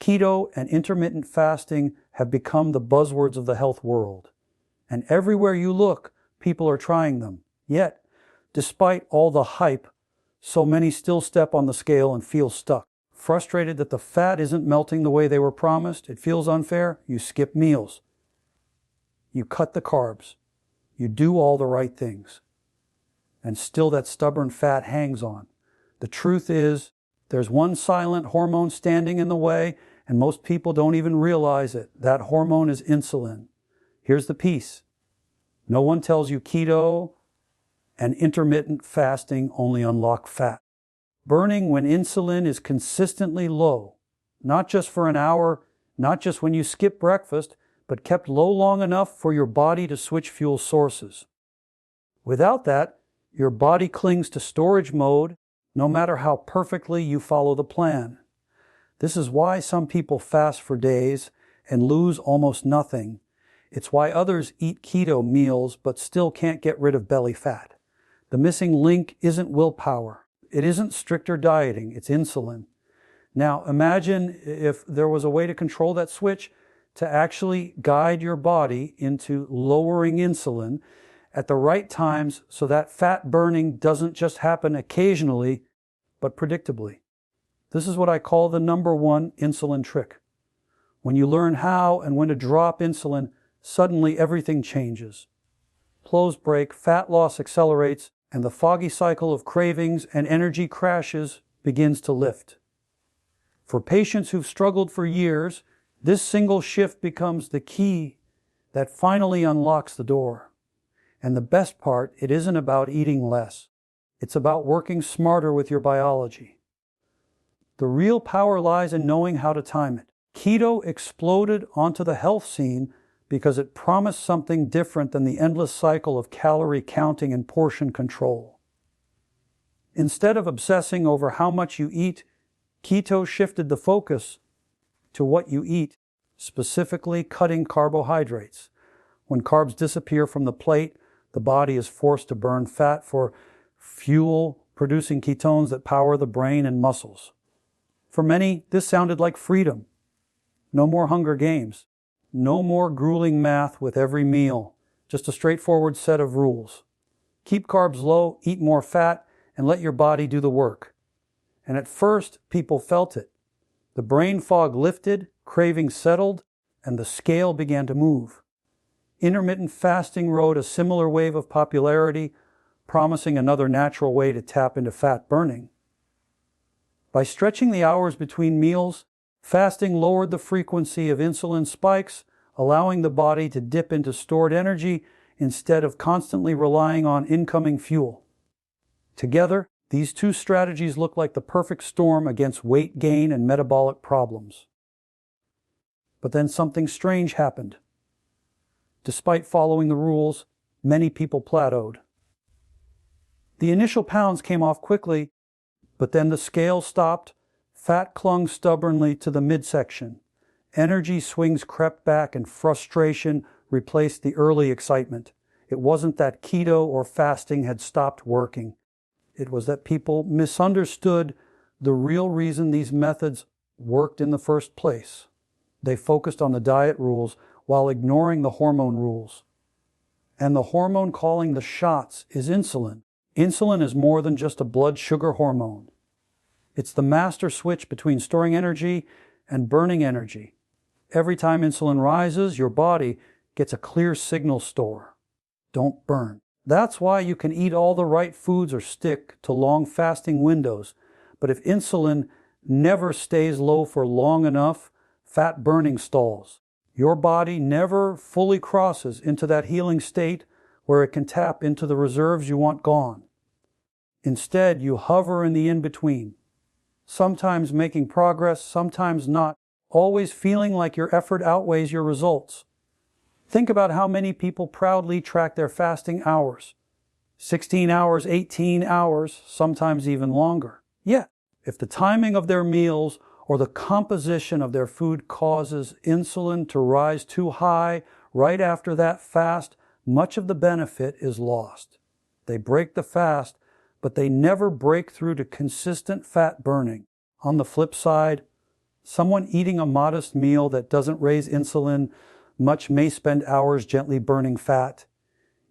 Keto and intermittent fasting have become the buzzwords of the health world. And everywhere you look, people are trying them. Yet, despite all the hype, so many still step on the scale and feel stuck. Frustrated that the fat isn't melting the way they were promised, it feels unfair, you skip meals. You cut the carbs. You do all the right things. And still that stubborn fat hangs on. The truth is, there's one silent hormone standing in the way, and most people don't even realize it. That hormone is insulin. Here's the piece. No one tells you keto and intermittent fasting only unlock fat. Burning when insulin is consistently low, not just for an hour, not just when you skip breakfast, but kept low long enough for your body to switch fuel sources. Without that, your body clings to storage mode, no matter how perfectly you follow the plan. This is why some people fast for days and lose almost nothing. It's why others eat keto meals but still can't get rid of belly fat. The missing link isn't willpower. It isn't stricter dieting, it's insulin. Now, imagine if there was a way to control that switch to actually guide your body into lowering insulin at the right times so that fat burning doesn't just happen occasionally, but predictably. This is what I call the number one insulin trick. When you learn how and when to drop insulin, suddenly everything changes. Clothes break, fat loss accelerates, and the foggy cycle of cravings and energy crashes begins to lift. For patients who've struggled for years, this single shift becomes the key that finally unlocks the door. And the best part, it isn't about eating less. It's about working smarter with your biology. The real power lies in knowing how to time it. Keto exploded onto the health scene because it promised something different than the endless cycle of calorie counting and portion control. Instead of obsessing over how much you eat, keto shifted the focus to what you eat, specifically cutting carbohydrates. When carbs disappear from the plate, the body is forced to burn fat for fuel, producing ketones that power the brain and muscles. For many, this sounded like freedom. No more Hunger Games. No more grueling math with every meal. Just a straightforward set of rules. Keep carbs low, eat more fat, and let your body do the work. And at first, people felt it. The brain fog lifted, cravings settled, and the scale began to move. Intermittent fasting rode a similar wave of popularity, promising another natural way to tap into fat burning. By stretching the hours between meals, fasting lowered the frequency of insulin spikes, allowing the body to dip into stored energy instead of constantly relying on incoming fuel. Together, these two strategies look like the perfect storm against weight gain and metabolic problems. But then something strange happened. Despite following the rules, many people plateaued. The initial pounds came off quickly, but then the scale stopped. Fat clung stubbornly to the midsection. Energy swings crept back and frustration replaced the early excitement. It wasn't that keto or fasting had stopped working. It was that people misunderstood the real reason these methods worked in the first place. They focused on the diet rules while ignoring the hormone rules. And the hormone calling the shots is insulin. Insulin is more than just a blood sugar hormone. It's the master switch between storing energy and burning energy. Every time insulin rises, your body gets a clear signal store. Don't burn. That's why you can eat all the right foods or stick to long fasting windows. But if insulin never stays low for long enough, fat burning stalls. Your body never fully crosses into that healing state where it can tap into the reserves you want gone. Instead, you hover in the in-between. Sometimes making progress, sometimes not, always feeling like your effort outweighs your results. Think about how many people proudly track their fasting hours. 16 hours, 18 hours, sometimes even longer. Yet, if the timing of their meals or the composition of their food causes insulin to rise too high right after that fast, much of the benefit is lost. They break the fast, but they never break through to consistent fat burning. On the flip side, Someone eating a modest meal that doesn't raise insulin much may spend hours gently burning fat,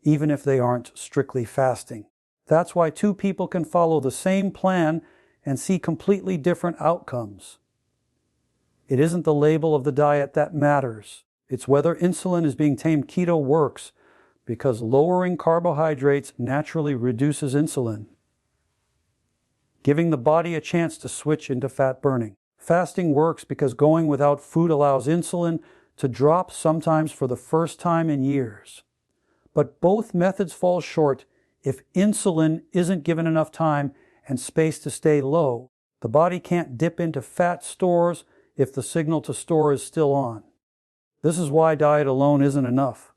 even if they aren't strictly fasting. That's why two people can follow the same plan and see completely different outcomes. It isn't the label of the diet that matters. It's whether insulin is being tamed. Keto works because lowering carbohydrates naturally reduces insulin, giving the body a chance to switch into fat burning. Fasting works because going without food allows insulin to drop, sometimes for the first time in years. But both methods fall short if insulin isn't given enough time and space to stay low. The body can't dip into fat stores if the signal to store is still on. This is why diet alone isn't enough.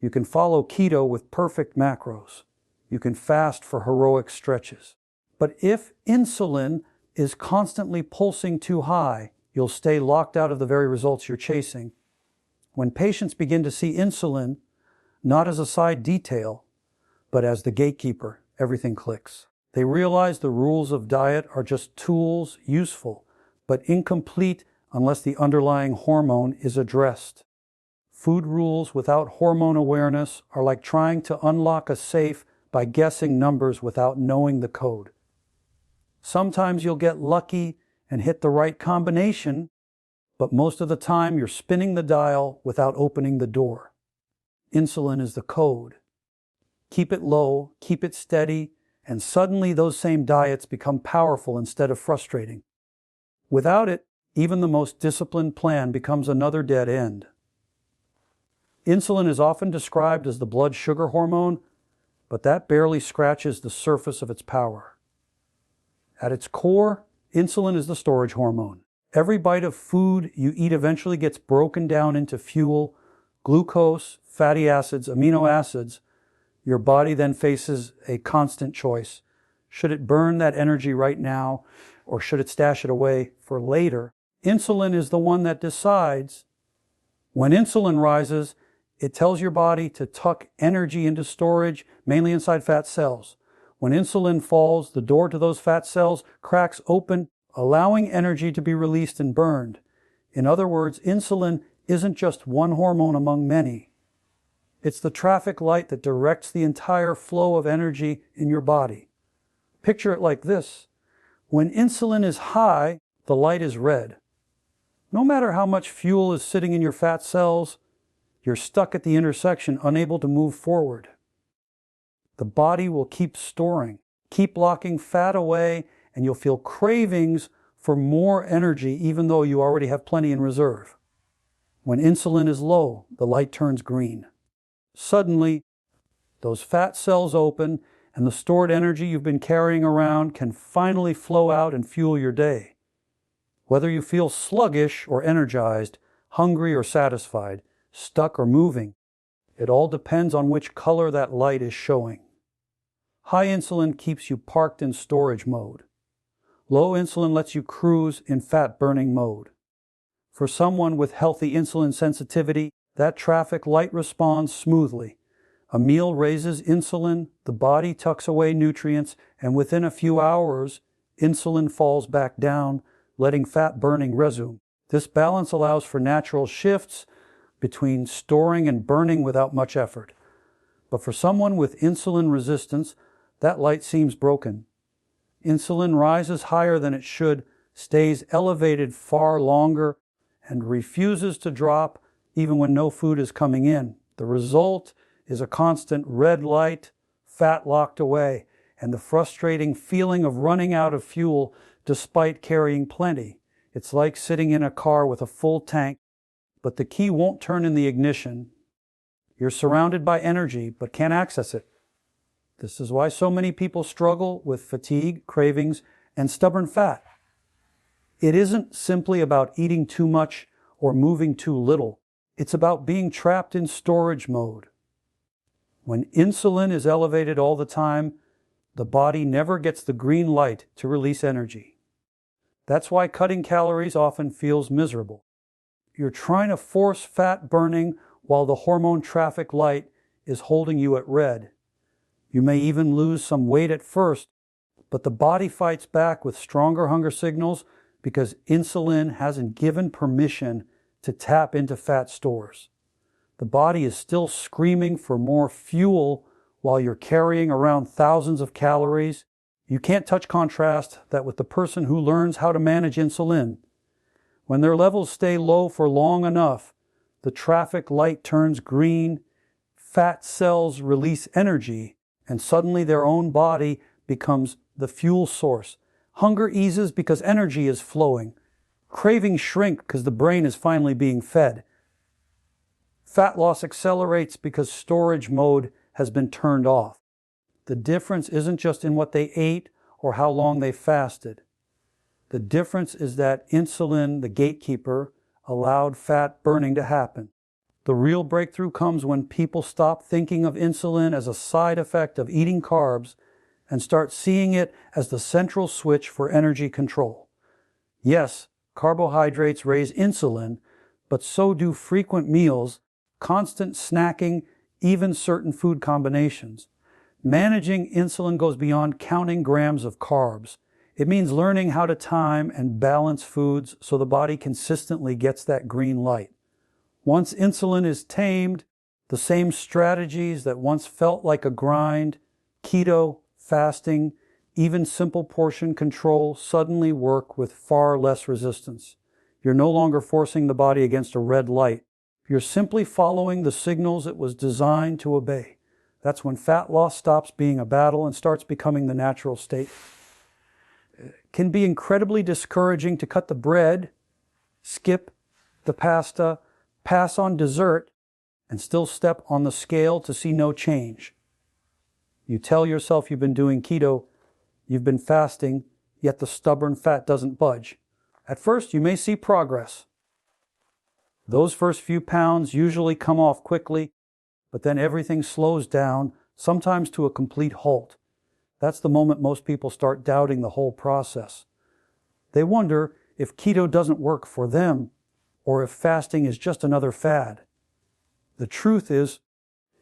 You can follow keto with perfect macros. You can fast for heroic stretches. But if insulin is constantly pulsing too high, you'll stay locked out of the very results you're chasing. When patients begin to see insulin not as a side detail, but as the gatekeeper, everything clicks. They realize the rules of diet are just tools, useful, but incomplete unless the underlying hormone is addressed. Food rules without hormone awareness are like trying to unlock a safe by guessing numbers without knowing the code. Sometimes you'll get lucky and hit the right combination, but most of the time you're spinning the dial without opening the door. Insulin is the code. Keep it low, keep it steady, and suddenly those same diets become powerful instead of frustrating. Without it, even the most disciplined plan becomes another dead end. Insulin is often described as the blood sugar hormone, but that barely scratches the surface of its power. At its core, insulin is the storage hormone. Every bite of food you eat eventually gets broken down into fuel, glucose, fatty acids, amino acids. Your body then faces a constant choice. Should it burn that energy right now, or should it stash it away for later? Insulin is the one that decides. When insulin rises, it tells your body to tuck energy into storage, mainly inside fat cells. When insulin falls, the door to those fat cells cracks open, allowing energy to be released and burned. In other words, insulin isn't just one hormone among many. It's the traffic light that directs the entire flow of energy in your body. Picture it like this. When insulin is high, the light is red. No matter how much fuel is sitting in your fat cells, you're stuck at the intersection, unable to move forward. The body will keep storing, keep locking fat away, and you'll feel cravings for more energy even though you already have plenty in reserve. When insulin is low, the light turns green. Suddenly, those fat cells open and the stored energy you've been carrying around can finally flow out and fuel your day. Whether you feel sluggish or energized, hungry or satisfied, stuck or moving, it all depends on which color that light is showing. High insulin keeps you parked in storage mode. Low insulin lets you cruise in fat-burning mode. For someone with healthy insulin sensitivity, that traffic light responds smoothly. A meal raises insulin, the body tucks away nutrients, and within a few hours, insulin falls back down, letting fat burning resume. This balance allows for natural shifts between storing and burning without much effort. But for someone with insulin resistance, that light seems broken. Insulin rises higher than it should, stays elevated far longer, and refuses to drop even when no food is coming in. The result is a constant red light, fat locked away, and the frustrating feeling of running out of fuel despite carrying plenty. It's like sitting in a car with a full tank, but the key won't turn in the ignition. You're surrounded by energy, but can't access it. This is why so many people struggle with fatigue, cravings, and stubborn fat. It isn't simply about eating too much or moving too little. It's about being trapped in storage mode. When insulin is elevated all the time, the body never gets the green light to release energy. That's why cutting calories often feels miserable. You're trying to force fat burning while the hormone traffic light is holding you at red. You may even lose some weight at first, but the body fights back with stronger hunger signals because insulin hasn't given permission to tap into fat stores. The body is still screaming for more fuel while you're carrying around thousands of calories. You can't contrast that with the person who learns how to manage insulin. When their levels stay low for long enough, the traffic light turns green, fat cells release energy, and suddenly their own body becomes the fuel source. Hunger eases because energy is flowing. Cravings shrink because the brain is finally being fed. Fat loss accelerates because storage mode has been turned off. The difference isn't just in what they ate or how long they fasted. The difference is that insulin, the gatekeeper, allowed fat burning to happen. The real breakthrough comes when people stop thinking of insulin as a side effect of eating carbs and start seeing it as the central switch for energy control. Yes, carbohydrates raise insulin, but so do frequent meals, constant snacking, even certain food combinations. Managing insulin goes beyond counting grams of carbs. It means learning how to time and balance foods so the body consistently gets that green light. Once insulin is tamed, the same strategies that once felt like a grind, keto, fasting, even simple portion control, suddenly work with far less resistance. You're no longer forcing the body against a red light. You're simply following the signals it was designed to obey. That's when fat loss stops being a battle and starts becoming the natural state. It can be incredibly discouraging to cut the bread, skip the pasta, pass on dessert, and still step on the scale to see no change. You tell yourself you've been doing keto, you've been fasting, yet the stubborn fat doesn't budge. At first, you may see progress. Those first few pounds usually come off quickly, but then everything slows down, sometimes to a complete halt. That's the moment most people start doubting the whole process. They wonder if keto doesn't work for them, or if fasting is just another fad. The truth is,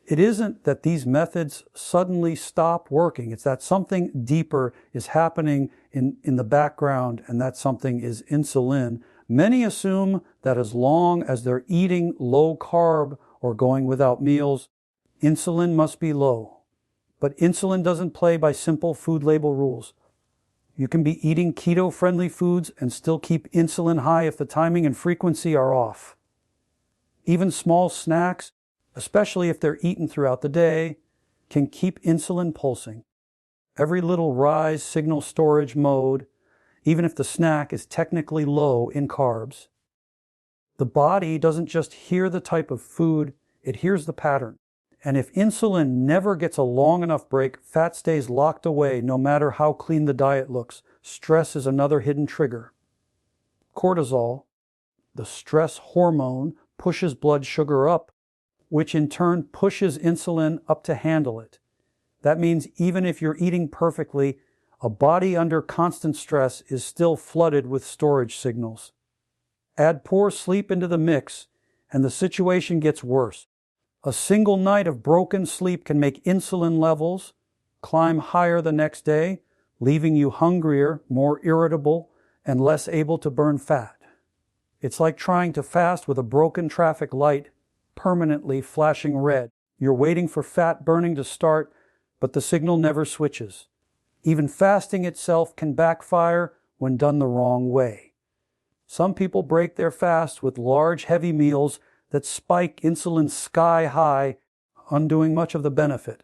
it isn't that these methods suddenly stop working. It's that something deeper is happening in the background, and that something is insulin. Many assume that as long as they're eating low carb or going without meals, insulin must be low. But insulin doesn't play by simple food label rules. You can be eating keto-friendly foods and still keep insulin high if the timing and frequency are off. Even small snacks, especially if they're eaten throughout the day, can keep insulin pulsing. Every little rise signals storage mode, even if the snack is technically low in carbs. The body doesn't just hear the type of food, it hears the pattern. And if insulin never gets a long enough break, fat stays locked away no matter how clean the diet looks. Stress is another hidden trigger. Cortisol, the stress hormone, pushes blood sugar up, which in turn pushes insulin up to handle it. That means even if you're eating perfectly, a body under constant stress is still flooded with storage signals. Add poor sleep into the mix, and the situation gets worse. A single night of broken sleep can make insulin levels climb higher the next day, leaving you hungrier, more irritable, and less able to burn fat. It's like trying to fast with a broken traffic light permanently flashing red. You're waiting for fat burning to start, but the signal never switches. Even fasting itself can backfire when done the wrong way. Some people break their fast with large, heavy meals that spike insulin sky high, undoing much of the benefit.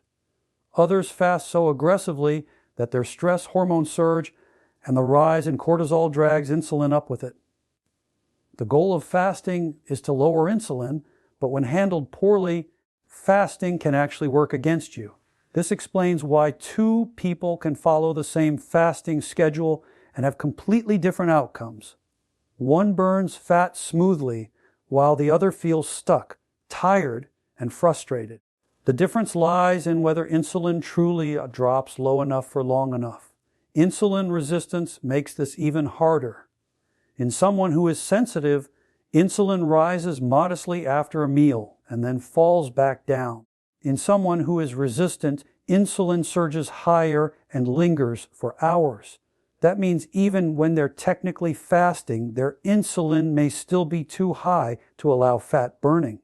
Others fast so aggressively that their stress hormones surge and the rise in cortisol drags insulin up with it. The goal of fasting is to lower insulin, but when handled poorly, fasting can actually work against you. This explains why two people can follow the same fasting schedule and have completely different outcomes. One burns fat smoothly, while the other feels stuck, tired, and frustrated. The difference lies in whether insulin truly drops low enough for long enough. Insulin resistance makes this even harder. In someone who is sensitive, insulin rises modestly after a meal and then falls back down. In someone who is resistant, insulin surges higher and lingers for hours. That means even when they're technically fasting, their insulin may still be too high to allow fat burning.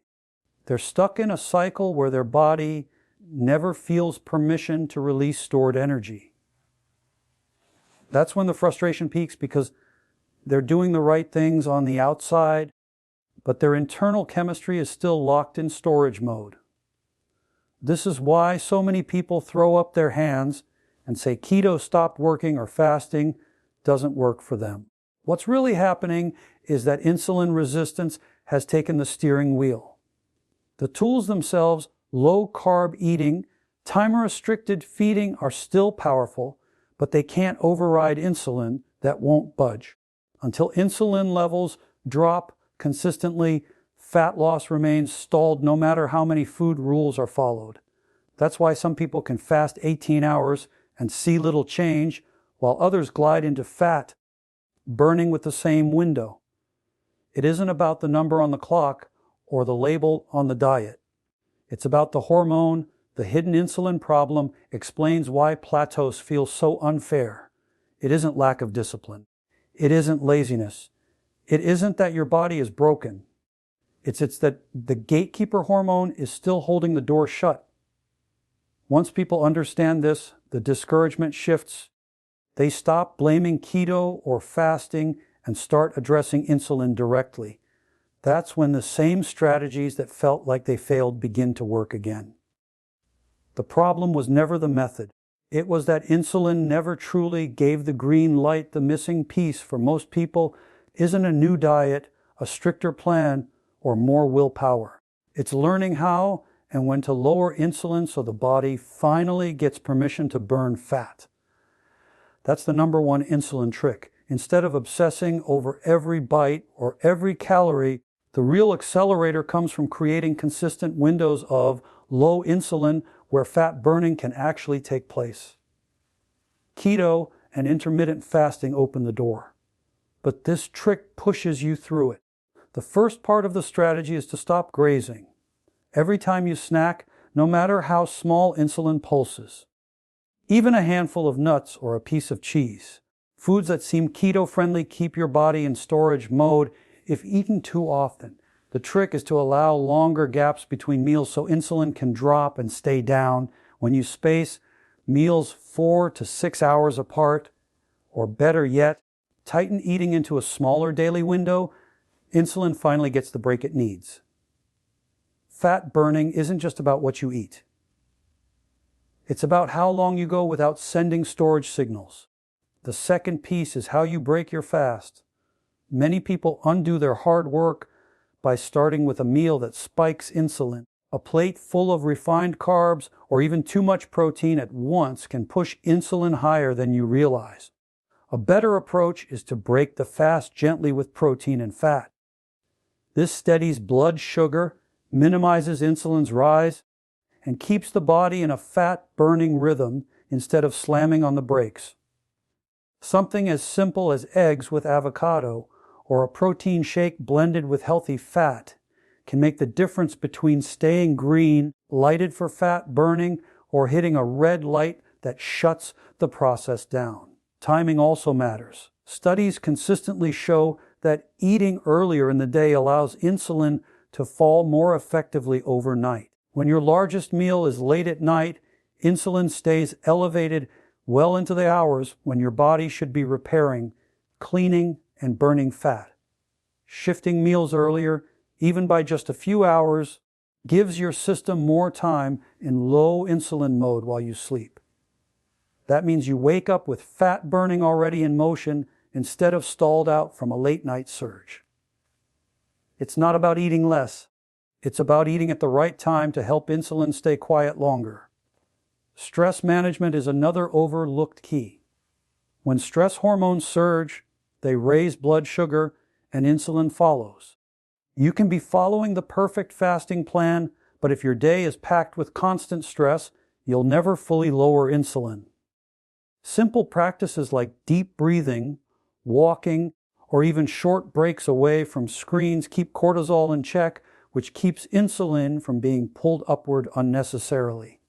They're stuck in a cycle where their body never feels permission to release stored energy. That's when the frustration peaks, because they're doing the right things on the outside, but their internal chemistry is still locked in storage mode. This is why so many people throw up their hands and say keto stopped working or fasting doesn't work for them. What's really happening is that insulin resistance has taken the steering wheel. The tools themselves, low-carb eating, time-restricted feeding, are still powerful, but they can't override insulin that won't budge. Until insulin levels drop consistently, fat loss remains stalled no matter how many food rules are followed. That's why some people can fast 18 hours and see little change, while others glide into fat, burning with the same window. It isn't about the number on the clock or the label on the diet. It's about the hormone. The hidden insulin problem explains why plateaus feel so unfair. It isn't lack of discipline. It isn't laziness. It isn't that your body is broken. It's that the gatekeeper hormone is still holding the door shut. Once people understand this, the discouragement shifts. They stop blaming keto or fasting and start addressing insulin directly. That's when the same strategies that felt like they failed begin to work again. The problem was never the method. It was that insulin never truly gave the green light. The missing piece for most people isn't a new diet, a stricter plan, or more willpower. It's learning how and when to lower insulin so the body finally gets permission to burn fat. That's the number one insulin trick. Instead of obsessing over every bite or every calorie, the real accelerator comes from creating consistent windows of low insulin where fat burning can actually take place. Keto and intermittent fasting open the door, but this trick pushes you through it. The first part of the strategy is to stop grazing. Every time you snack, no matter how small, insulin pulses. Even a handful of nuts or a piece of cheese. Foods that seem keto-friendly keep your body in storage mode if eaten too often. The trick is to allow longer gaps between meals so insulin can drop and stay down. When you space meals 4 to 6 hours apart, or better yet, tighten eating into a smaller daily window, insulin finally gets the break it needs. Fat burning isn't just about what you eat. It's about how long you go without sending storage signals. The second piece is how you break your fast. Many people undo their hard work by starting with a meal that spikes insulin. A plate full of refined carbs or even too much protein at once can push insulin higher than you realize. A better approach is to break the fast gently with protein and fat. This steadies blood sugar, minimizes insulin's rise, and keeps the body in a fat-burning rhythm instead of slamming on the brakes. Something as simple as eggs with avocado or a protein shake blended with healthy fat can make the difference between staying green, lighted for fat burning, or hitting a red light that shuts the process down. Timing also matters. Studies consistently show that eating earlier in the day allows insulin to fall more effectively overnight. When your largest meal is late at night, insulin stays elevated well into the hours when your body should be repairing, cleaning, and burning fat. Shifting meals earlier, even by just a few hours, gives your system more time in low insulin mode while you sleep. That means you wake up with fat burning already in motion instead of stalled out from a late night surge. It's not about eating less. It's about eating at the right time to help insulin stay quiet longer. Stress management is another overlooked key. When stress hormones surge, they raise blood sugar and insulin follows. You can be following the perfect fasting plan, but if your day is packed with constant stress, you'll never fully lower insulin. Simple practices like deep breathing, walking, or even short breaks away from screens keep cortisol in check, which keeps insulin from being pulled upward unnecessarily.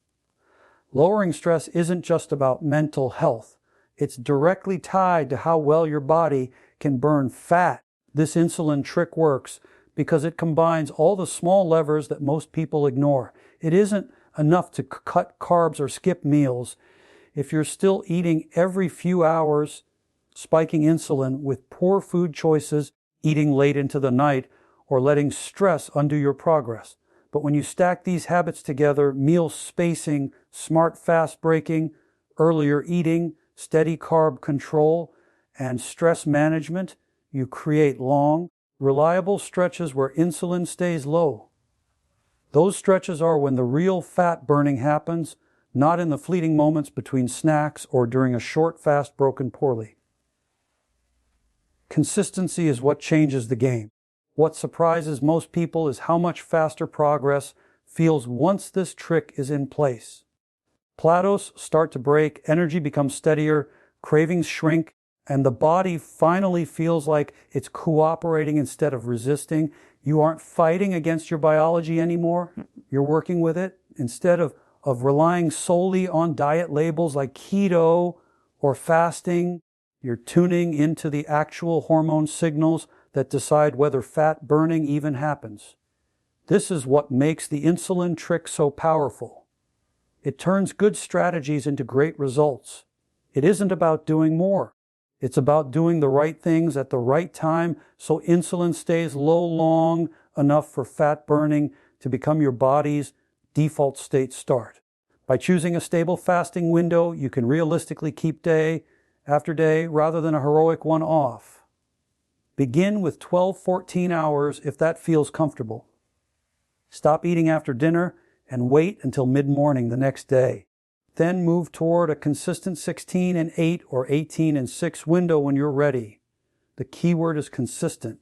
Lowering stress isn't just about mental health. It's directly tied to how well your body can burn fat. This insulin trick works because it combines all the small levers that most people ignore. It isn't enough to cut carbs or skip meals. If you're still eating every few hours, spiking insulin with poor food choices, eating late into the night, or letting stress undo your progress. But when you stack these habits together, meal spacing, smart fast breaking, earlier eating, steady carb control, and stress management, you create long, reliable stretches where insulin stays low. Those stretches are when the real fat burning happens, not in the fleeting moments between snacks or during a short fast broken poorly. Consistency is what changes the game. What surprises most people is how much faster progress feels once this trick is in place. Plateaus start to break, energy becomes steadier, cravings shrink, and the body finally feels like it's cooperating instead of resisting. You aren't fighting against your biology anymore. You're working with it. Instead of relying solely on diet labels like keto or fasting, you're tuning into the actual hormone signals that decide whether fat burning even happens. This is what makes the insulin trick so powerful. It turns good strategies into great results. It isn't about doing more. It's about doing the right things at the right time so insulin stays low long enough for fat burning to become your body's default state start. By choosing a stable fasting window, you can realistically keep day after day rather than a heroic one-off. Begin with 12-14 hours if that feels comfortable. Stop eating after dinner and wait until mid-morning the next day. Then move toward a consistent 16 and 8 or 18 and 6 window when you're ready. The key word is consistent.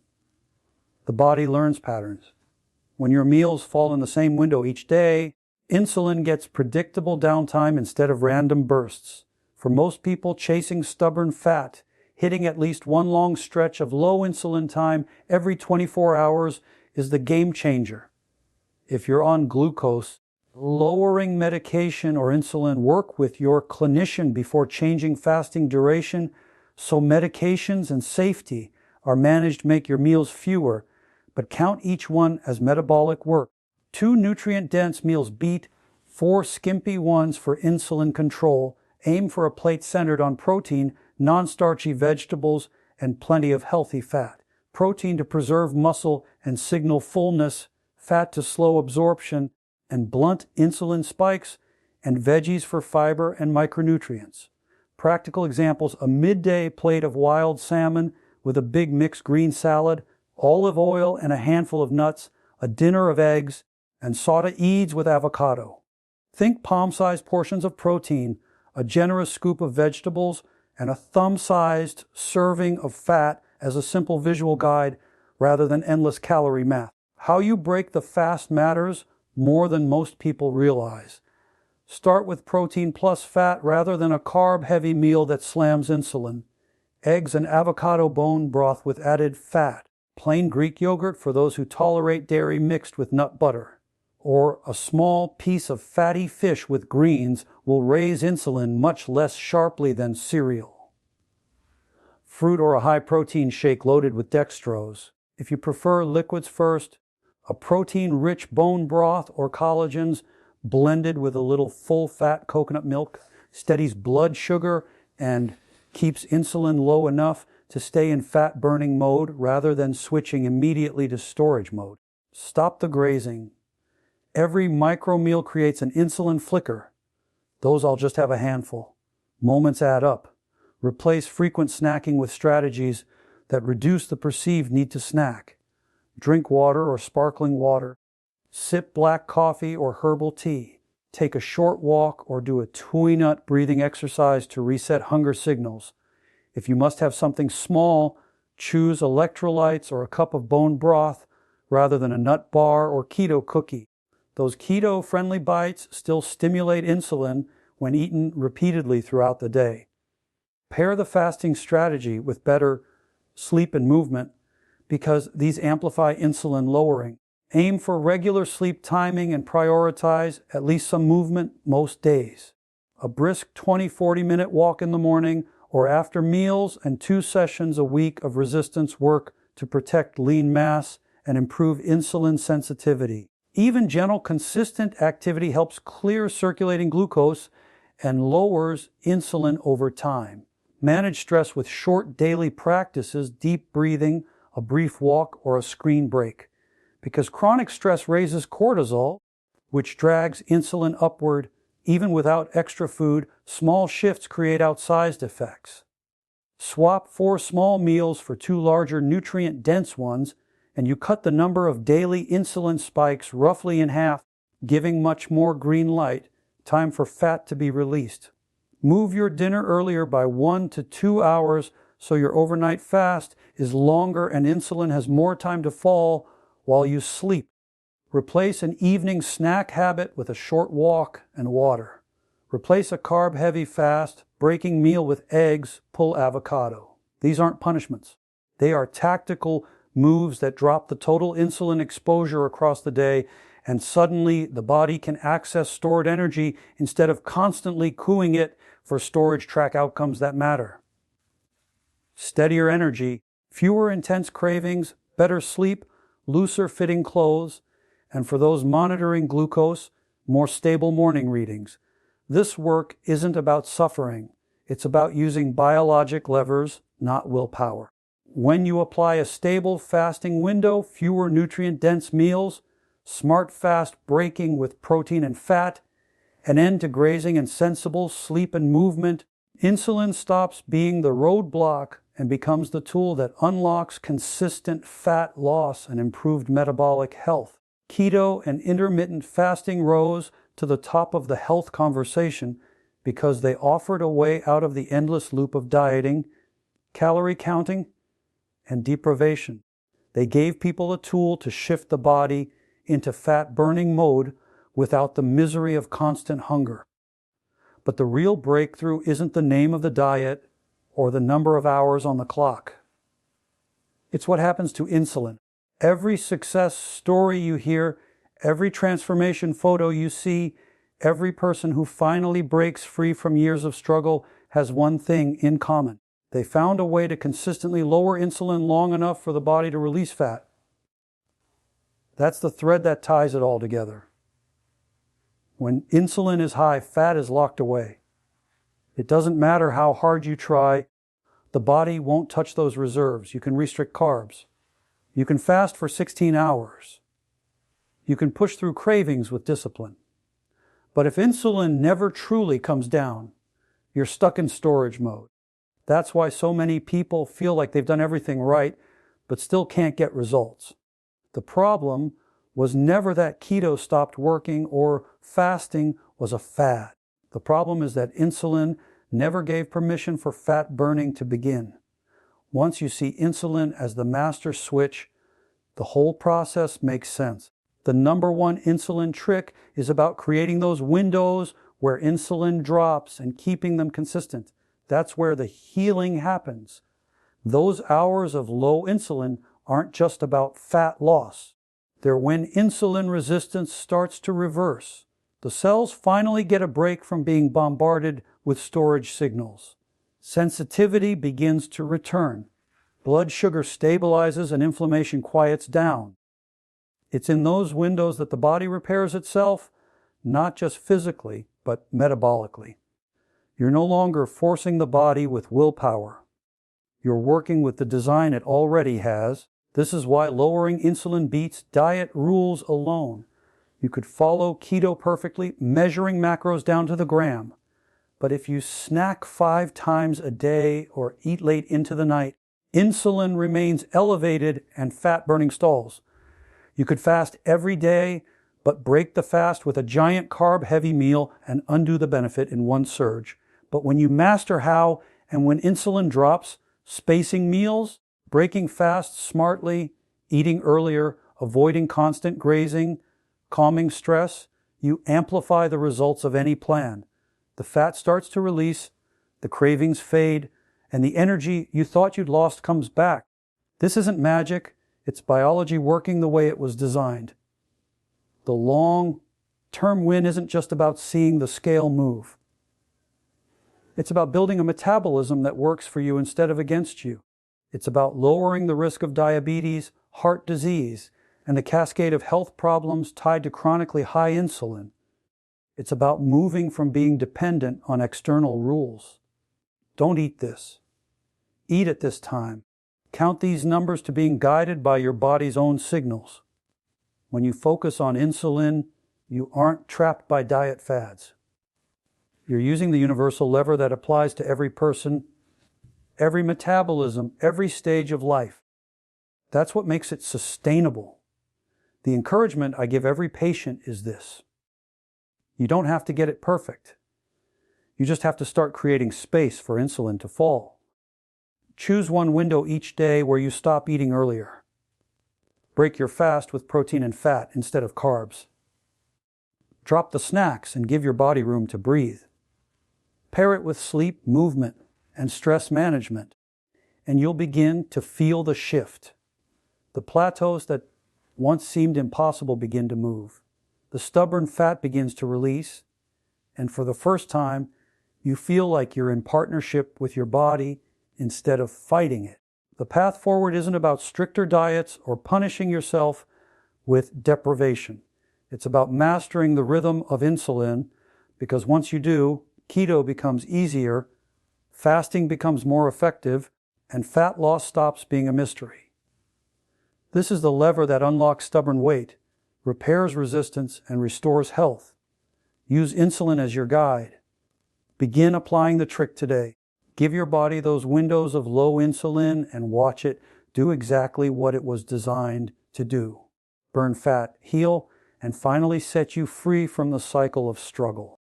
The body learns patterns. When your meals fall in the same window each day, insulin gets predictable downtime instead of random bursts. For most people, chasing stubborn fat, hitting at least one long stretch of low insulin time every 24 hours is the game changer. If you're on glucose, lowering medication or insulin, work with your clinician before changing fasting duration so medications and safety are managed to make your meals fewer, but count each one as metabolic work. 2 nutrient-dense meals beat 4 skimpy ones for insulin control. Aim for a plate centered on protein, non-starchy vegetables, and plenty of healthy fat. Protein to preserve muscle and signal fullness, fat to slow absorption and blunt insulin spikes, and veggies for fiber and micronutrients. Practical examples: a midday plate of wild salmon with a big mixed green salad, olive oil and a handful of nuts, a dinner of eggs, and saute-eads with avocado. Think palm-sized portions of protein, a generous scoop of vegetables, and a thumb-sized serving of fat as a simple visual guide rather than endless calorie math. How you break the fast matters more than most people realize. Start with protein plus fat rather than a carb-heavy meal that slams insulin. Eggs and avocado bone broth with added fat. Plain Greek yogurt for those who tolerate dairy mixed with nut butter. Or a small piece of fatty fish with greens will raise insulin much less sharply than cereal. Fruit or a high-protein shake loaded with dextrose. If you prefer liquids first, a protein-rich bone broth or collagens blended with a little full-fat coconut milk steadies blood sugar and keeps insulin low enough to stay in fat-burning mode rather than switching immediately to storage mode. Stop the grazing. Every micro meal creates an insulin flicker. Those I'll just have a handful. Moments add up. Replace frequent snacking with strategies that reduce the perceived need to snack. Drink water or sparkling water. Sip black coffee or herbal tea. Take a short walk or do a two-nut breathing exercise to reset hunger signals. If you must have something small, choose electrolytes or a cup of bone broth rather than a nut bar or keto cookie. Those keto-friendly bites still stimulate insulin when eaten repeatedly throughout the day. Pair the fasting strategy with better sleep and movement because these amplify insulin lowering. Aim for regular sleep timing and prioritize at least some movement most days. A brisk 20-40 minute walk in the morning or after meals, and 2 sessions a week of resistance work to protect lean mass and improve insulin sensitivity. Even gentle, consistent activity helps clear circulating glucose and lowers insulin over time. Manage stress with short daily practices, deep breathing, a brief walk, or a screen break. Because chronic stress raises cortisol, which drags insulin upward. Even without extra food, small shifts create outsized effects. Swap 4 small meals for 2 larger nutrient-dense ones, and you cut the number of daily insulin spikes roughly in half, giving much more green light, time for fat to be released. Move your dinner earlier by 1 to 2 hours so your overnight fast is longer and insulin has more time to fall while you sleep. Replace an evening snack habit with a short walk and water. Replace a carb-heavy fast, breaking meal with eggs, pull avocado. These aren't punishments. They are tactical moves that drop the total insulin exposure across the day, and suddenly the body can access stored energy instead of constantly cooing it for storage track outcomes that matter. Steadier energy, fewer intense cravings, better sleep, looser fitting clothes, and for those monitoring glucose, more stable morning readings. This work isn't about suffering. It's about using biologic levers, not willpower. When you apply a stable fasting window, fewer nutrient-dense meals, smart fast breaking with protein and fat, an end to grazing and sensible sleep and movement, insulin stops being the roadblock and becomes the tool that unlocks consistent fat loss and improved metabolic health. Keto and intermittent fasting rose to the top of the health conversation because they offered a way out of the endless loop of dieting, calorie counting, and deprivation. They gave people a tool to shift the body into fat-burning mode without the misery of constant hunger. But the real breakthrough isn't the name of the diet or the number of hours on the clock. It's what happens to insulin. Every success story you hear, every transformation photo you see, every person who finally breaks free from years of struggle has one thing in common. They found a way to consistently lower insulin long enough for the body to release fat. That's the thread that ties it all together. When insulin is high, fat is locked away. It doesn't matter how hard you try, the body won't touch those reserves. You can restrict carbs. You can fast for 16 hours. You can push through cravings with discipline. But if insulin never truly comes down, you're stuck in storage mode. That's why so many people feel like they've done everything right, but still can't get results. The problem was never that keto stopped working or fasting was a fad. The problem is that insulin never gave permission for fat burning to begin. Once you see insulin as the master switch, the whole process makes sense. The number one insulin trick is about creating those windows where insulin drops and keeping them consistent. That's where the healing happens. Those hours of low insulin aren't just about fat loss. They're when insulin resistance starts to reverse. The cells finally get a break from being bombarded with storage signals. Sensitivity begins to return. Blood sugar stabilizes and inflammation quiets down. It's in those windows that the body repairs itself, not just physically, but metabolically. You're no longer forcing the body with willpower. You're working with the design it already has. This is why lowering insulin beats diet rules alone. You could follow keto perfectly, measuring macros down to the gram. But if you snack 5 times a day or eat late into the night, insulin remains elevated and fat burning stalls. You could fast every day, but break the fast with a giant carb-heavy meal and undo the benefit in one surge. But when you master how and when insulin drops, spacing meals, breaking fasts smartly, eating earlier, avoiding constant grazing, calming stress, you amplify the results of any plan. The fat starts to release, the cravings fade, and the energy you thought you'd lost comes back. This isn't magic, it's biology working the way it was designed. The long-term win isn't just about seeing the scale move. It's about building a metabolism that works for you instead of against you. It's about lowering the risk of diabetes, heart disease, and the cascade of health problems tied to chronically high insulin. It's about moving from being dependent on external rules. Don't eat this. Eat at this time. Count these numbers to being guided by your body's own signals. When you focus on insulin, you aren't trapped by diet fads. You're using the universal lever that applies to every person, every metabolism, every stage of life. That's what makes it sustainable. The encouragement I give every patient is this: you don't have to get it perfect. You just have to start creating space for insulin to fall. Choose one window each day where you stop eating earlier. Break your fast with protein and fat instead of carbs. Drop the snacks and give your body room to breathe. Pair it with sleep, movement, and stress management, and you'll begin to feel the shift. The plateaus that once seemed impossible begin to move. The stubborn fat begins to release, and for the first time, you feel like you're in partnership with your body instead of fighting it. The path forward isn't about stricter diets or punishing yourself with deprivation. It's about mastering the rhythm of insulin, because once you do, keto becomes easier, fasting becomes more effective, and fat loss stops being a mystery. This is the lever that unlocks stubborn weight, repairs resistance, and restores health. Use insulin as your guide. Begin applying the trick today. Give your body those windows of low insulin and watch it do exactly what it was designed to do: burn fat, heal, and finally set you free from the cycle of struggle.